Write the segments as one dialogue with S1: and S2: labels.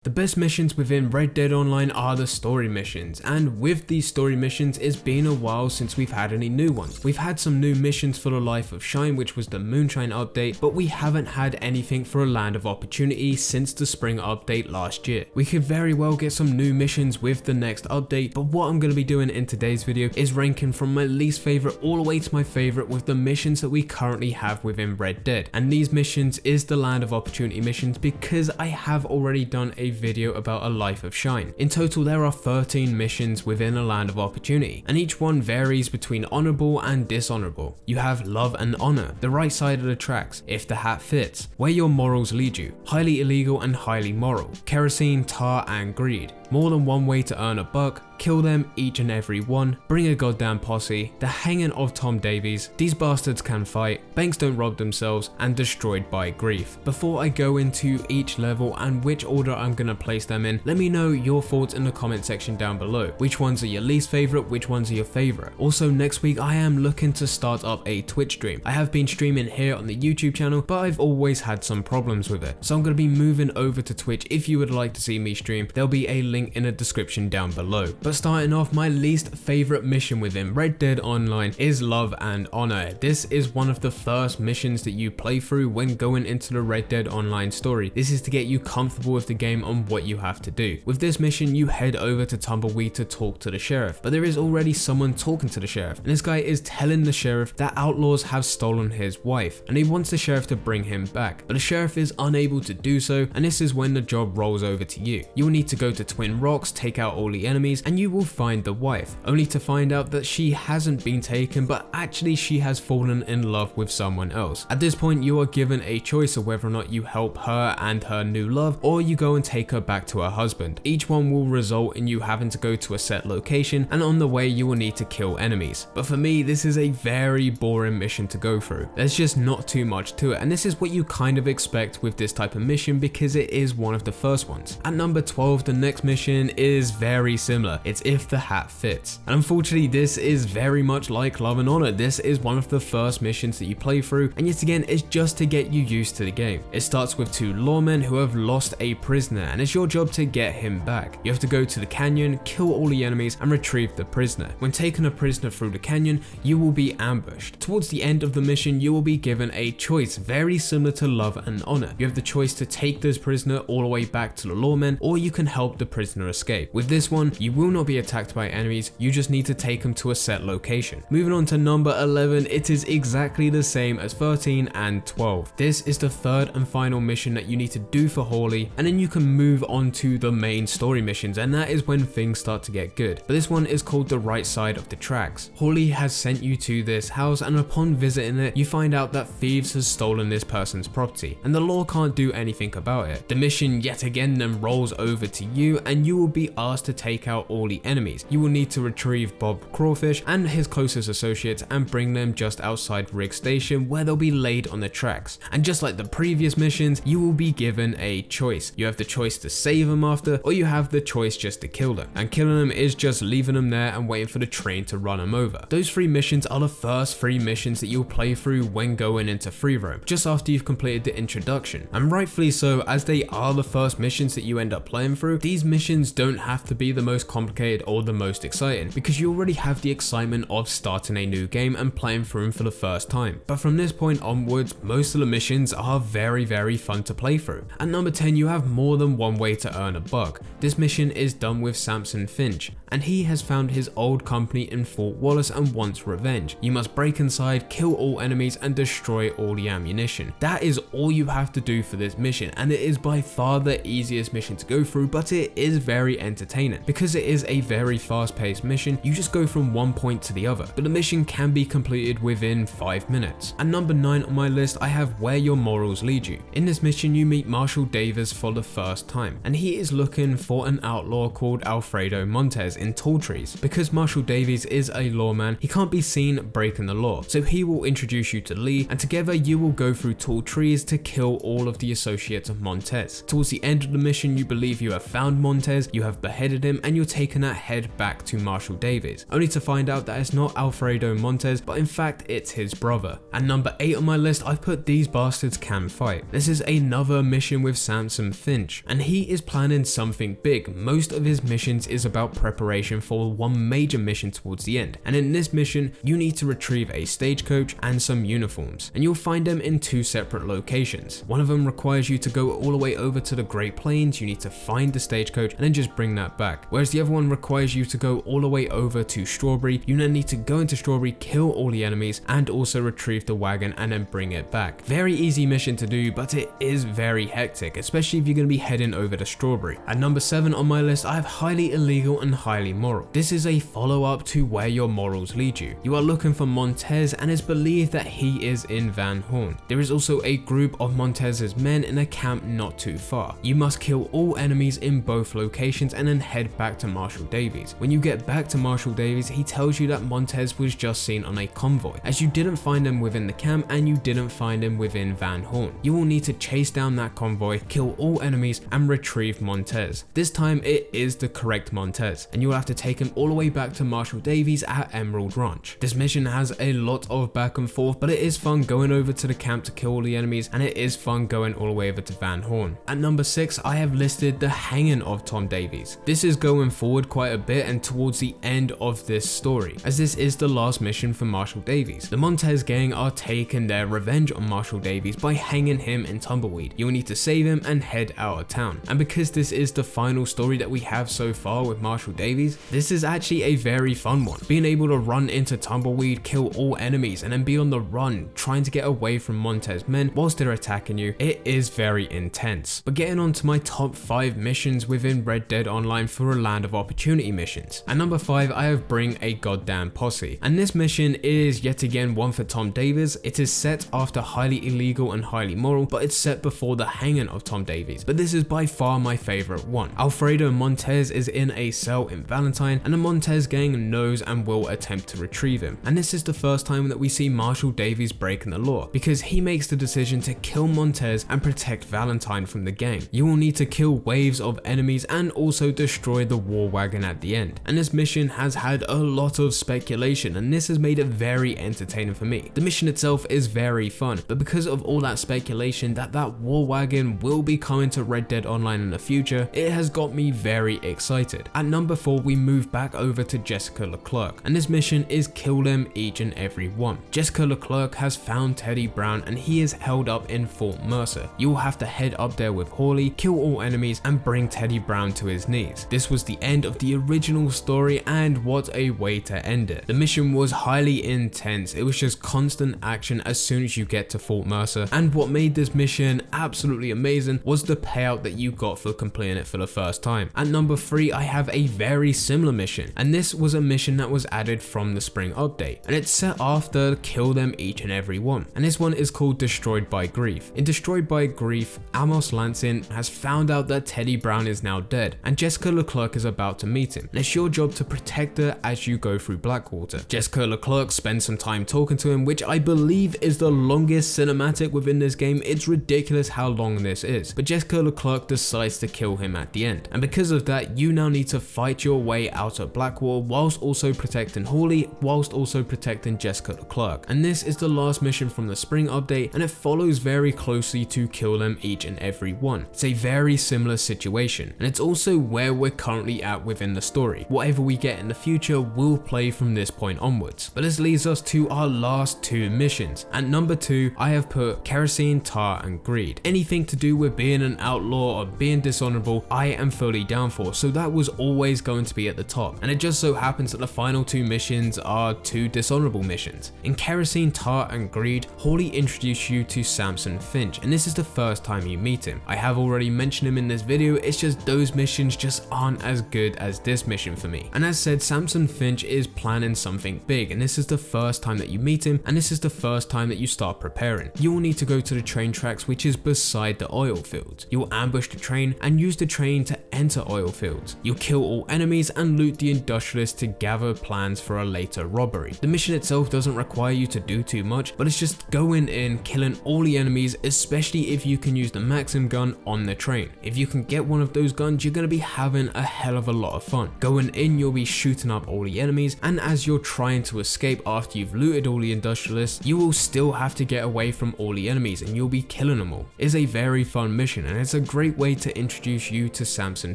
S1: The best missions within Red Dead Online are the story missions, and with these story missions it's been a while since we've had any new ones. We've had some new missions for the Life of Shine, which was the Moonshine update, but we haven't had anything for a Land of Opportunity since the spring update last year. We could very well get some new missions with the next update, but what I'm going to be doing in today's video is ranking from my least favorite all the way to my favorite with the missions that we currently have within Red Dead. And these missions is the Land of Opportunity missions because I have already done a video about a Life of Shine. In total there are 13 missions within a Land of Opportunity, and each one varies between honorable and dishonorable. You have Love and Honor, the right side of the tracks, If the Hat Fits, Where Your Morals Lead You, Highly Illegal and Highly Moral, Kerosene, Tar and Greed, More Than One Way to Earn a Buck, Kill Them Each and Every One, Bring a Goddamn Posse, The Hanging of Tom Davies, These Bastards Can Fight, Banks Don't Rob Themselves, and Destroyed by Grief. Before I go into each level and which order I'm gonna place them in, let me know your thoughts in the comment section down below. Which ones are your least favorite, which ones are your favorite? Also next week I am looking to start up a Twitch stream. I have been streaming here on the YouTube channel, but I've always had some problems with it. So I'm gonna be moving over to Twitch. If you would like to see me stream, there'll be a link in the description down below. But starting off, my least favorite mission within Red Dead Online is Love and Honor. This is one of the first missions that you play through when going into the Red Dead Online story. This is to get you comfortable with the game on what you have to do. With this mission, you head over to Tumbleweed to talk to the sheriff, but there is already someone talking to the sheriff, and this guy is telling the sheriff that outlaws have stolen his wife, and he wants the sheriff to bring him back, but the sheriff is unable to do so, and this is when the job rolls over to you. You will need to go to Twin Rocks, take out all the enemies, and you will find the wife, only to find out that she hasn't been taken, but actually she has fallen in love with someone else. At this point you are given a choice of whether or not you help her and her new love, or you go and take her back to her husband. Each one will result in you having to go to a set location, and on the way you will need to kill enemies. But for me this is a very boring mission to go through. There's just not too much to it, and this is what you kind of expect with this type of mission because it is one of the first ones. At number 12, the next mission is very similar. It's If the Hat Fits, and unfortunately this is very much like Love and Honor. This is one of the first missions that you play through, and yet again it's just to get you used to the game. It starts with two lawmen who have lost a prisoner, and it's your job to get him back. You have to go to the canyon, kill all the enemies, and retrieve the prisoner. When taking a prisoner through the canyon, you will be ambushed. Towards the end of the mission, you will be given a choice very similar to Love and Honor. You have the choice to take this prisoner all the way back to the lawmen, or you can help the prisoner escape. With this one, you will not be attacked by enemies, you just need to take them to a set location. Moving on to number 11, it is exactly the same as 13 and 12. This is the third and final mission that you need to do for Hawley, and then you can move on to the main story missions, and that is when things start to get good. But this one is called The Right Side of the Tracks. Hawley has sent you to this house, and upon visiting it, you find out that thieves has stolen this person's property, and the law can't do anything about it. The mission yet again then rolls over to you, and you will be asked to take out all the enemies. You will need to retrieve Bob Crawfish and his closest associates and bring them just outside Riggs Station, where they'll be laid on the tracks. And just like the previous missions, you will be given a choice. You have the choice to save them after, or you have the choice just to kill them. And killing them is just leaving them there and waiting for the train to run them over. Those three missions are the first three missions that you'll play through when going into free roam, just after you've completed the introduction. And rightfully so, as they are the first missions that you end up playing through. These missions don't have to be the most complicated or the most exciting, because you already have the excitement of starting a new game and playing through them for the first time. But from this point onwards, most of the missions are very fun to play through. At number 10, you have More Than One Way to Earn a Buck. This mission is done with Samson Finch, and he has found his old company in Fort Wallace and wants revenge. You must break inside, kill all enemies, and destroy all the ammunition. That is all you have to do for this mission, and it is by far the easiest mission to go through, but it is very entertaining. Because it is a very fast-paced mission, you just go from one point to the other, but the mission can be completed within 5 minutes. At number 9 on my list, I have Where Your Morals Lead You. In this mission, you meet Marshall Davies for the first time, and he is looking for an outlaw called Alfredo Montez in Tall Trees. Because Marshall Davies is a lawman, he can't be seen breaking the law, so he will introduce you to Lee, and together you will go through Tall Trees to kill all of the associates of Montez. Towards the end of the mission, you believe you have found Montez, Montez, you have beheaded him, and you're taking that head back to Marshall Davies, only to find out that it's not Alfredo Montez, but in fact it's his brother. At number 8 on my list, I've put These Bastards Can Fight. This is another mission with Samson Finch, and he is planning something big. Most of his missions is about preparation for one major mission towards the end, and in this mission you need to retrieve a stagecoach and some uniforms, and you'll find them in 2 separate locations. One of them requires you to go all the way over to the Great Plains. You need to find the stagecoach and then just bring that back, whereas the other one requires you to go all the way over to Strawberry. You then need to go into Strawberry, kill all the enemies, and also retrieve the wagon and then bring it back. Very easy mission to do, but it is very hectic, especially if you're going to be heading over to Strawberry. At number 7 on my list, I have Highly Illegal and Highly Moral. This is a follow-up to Where Your Morals Lead You. You are looking for Montez, and it's believed that he is in Van Horn. There is also a group of Montez's men in a camp not too far. You must kill all enemies in both locations and then head back to Marshall Davies. When you get back to Marshall Davies, he tells you that Montez was just seen on a convoy, as you didn't find him within the camp and you didn't find him within Van Horn. You will need to chase down that convoy, kill all enemies, and retrieve Montez. This time it is the correct Montez, and you will have to take him all the way back to Marshall Davies at Emerald Ranch. This mission has a lot of back and forth, but it is fun going over to the camp to kill all the enemies, and it is fun going all the way over to Van Horn. At number 6, I have listed The Hanging of Tom Davies. This is going forward quite a bit and towards the end of this story, as this is the last mission for Marshall Davies. The Montez gang are taking their revenge on Marshall Davies by hanging him in Tumbleweed. You will need to save him and head out of town. And because this is the final story that we have so far with Marshall Davies, this is actually a very fun one. Being able to run into Tumbleweed, kill all enemies, and then be on the run, trying to get away from Montez men whilst they're attacking you, it is very intense. But getting on to my top 5 missions within Red Dead Online for a Land of Opportunity missions. At number 5, I have Bring a Goddamn Posse. And this mission is yet again one for Tom Davies. It is set after Highly Illegal and Highly Moral, but it's set before the hanging of Tom Davies. But this is by far my favorite one. Alfredo Montez is in a cell in Valentine, and the Montez gang knows and will attempt to retrieve him. And this is the first time that we see Marshall Davies breaking the law, because he makes the decision to kill Montez and protect Valentine from the gang. You will need to kill waves of enemies and also destroy the war wagon at the end. And this mission has had a lot of speculation, and this has made it very entertaining for me. The mission itself is very fun, but because of all that speculation that war wagon will be coming to Red Dead Online in the future, it has got me very excited. At number 4, we move back over to Jessica Leclerc, and this mission is kill them each and every one. Jessica Leclerc has found Teddy Brown, and he is held up in Fort Mercer. You will have to head up there with Hawley, kill all enemies, and bring Teddy Brown to his knees. This was the end of the original story, and what a way to end it. The mission was highly intense. It was just constant action as soon as you get to Fort Mercer, and what made this mission absolutely amazing was the payout that you got for completing it for the first time. At number 3, I have a very similar mission, and this was a mission that was added from the spring update, and it's set after Kill Them Each and Every One, and this one is called Destroyed by Grief. In Destroyed by Grief, Amos Lansing has found out that Teddy Brown is now dead, and Jessica Leclerc is about to meet him, and it's your job to protect her as you go through Blackwater. Jessica Leclerc spends some time talking to him, which I believe is the longest cinematic within this game. It's ridiculous how long this is, but Jessica Leclerc decides to kill him at the end, and because of that, you now need to fight your way out of Blackwater whilst also protecting Hawley, whilst also protecting Jessica Leclerc. And this is the last mission from the spring update, and it follows very closely to Kill Them Each and Every One. It's a very similar situation, and it's also where we're currently at within the story. Whatever we get in the future will play from this point onwards. But this leads us to our last 2 missions. At number 2, I have put Kerosene, Tar, and Greed. Anything to do with being an outlaw or being dishonorable, I am fully down for, so that was always going to be at the top. And it just so happens that the final 2 missions are 2 dishonorable missions. In Kerosene, Tar, and Greed, Hawley introduced you to Samson Finch, and this is the first time you meet him. I have already mentioned him in this video, it's just those missions just aren't as good as this mission for me. And as said, Samson Finch is planning something big, and this is the first time that you meet him, and this is the first time that you start preparing. You will need to go to the train tracks, which is beside the oil fields. You will ambush the train and use the train to enter oil fields. You'll kill all enemies and loot the industrialists to gather plans for a later robbery. The mission itself doesn't require you to do too much, but it's just going in, killing all the enemies, especially if you can use the Maxim gun on the train. If you can get one of those guns, you're going to be having a hell of a lot of fun. Going in, you'll be shooting up all the enemies, and as you're trying to escape after you've looted all the industrialists, you will still have to get away from all the enemies and you'll be killing them all. It's a very fun mission and it's a great way to introduce you to Samson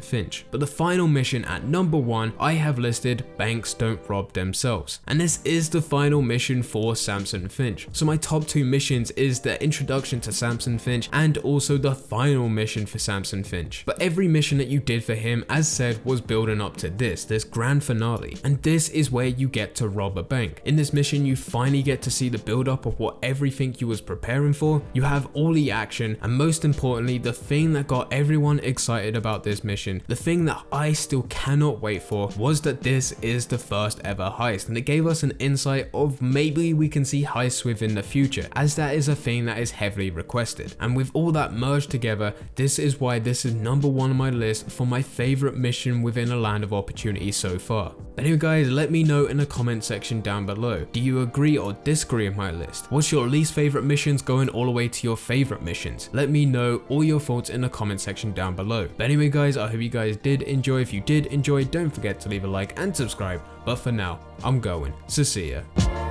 S1: Finch. But the final mission at number 1, I have listed Banks Don't Rob Themselves, and this is the final mission for Samson Finch. So my top 2 missions is the introduction to Samson Finch and also the final mission for Samson Finch. But every mission that you did for him, as said, was building up to this grand finale, and this is where you get to rob a bank. In this mission you finally get to see the build up of what everything you was preparing for. You have all the action, and most importantly, the thing that got everyone excited about this mission, the thing that I still cannot wait for, was that this is the first ever heist, and it gave us an insight of maybe we can see heists within the future, as that is a thing that is heavily requested. And with all that merged together, this is why this is number 1 on my list for my favorite mission within a Land of Opportunity so far. Anyway guys, let me know in the comment section down below. Do you agree or disagree with my list? What's your least favorite missions going all the way to your favorite missions? Let me know all your thoughts in the comment section down below. But anyway guys, I hope you guys did enjoy. If you did enjoy, don't forget to leave a like and subscribe. But for now, I'm going. So see ya.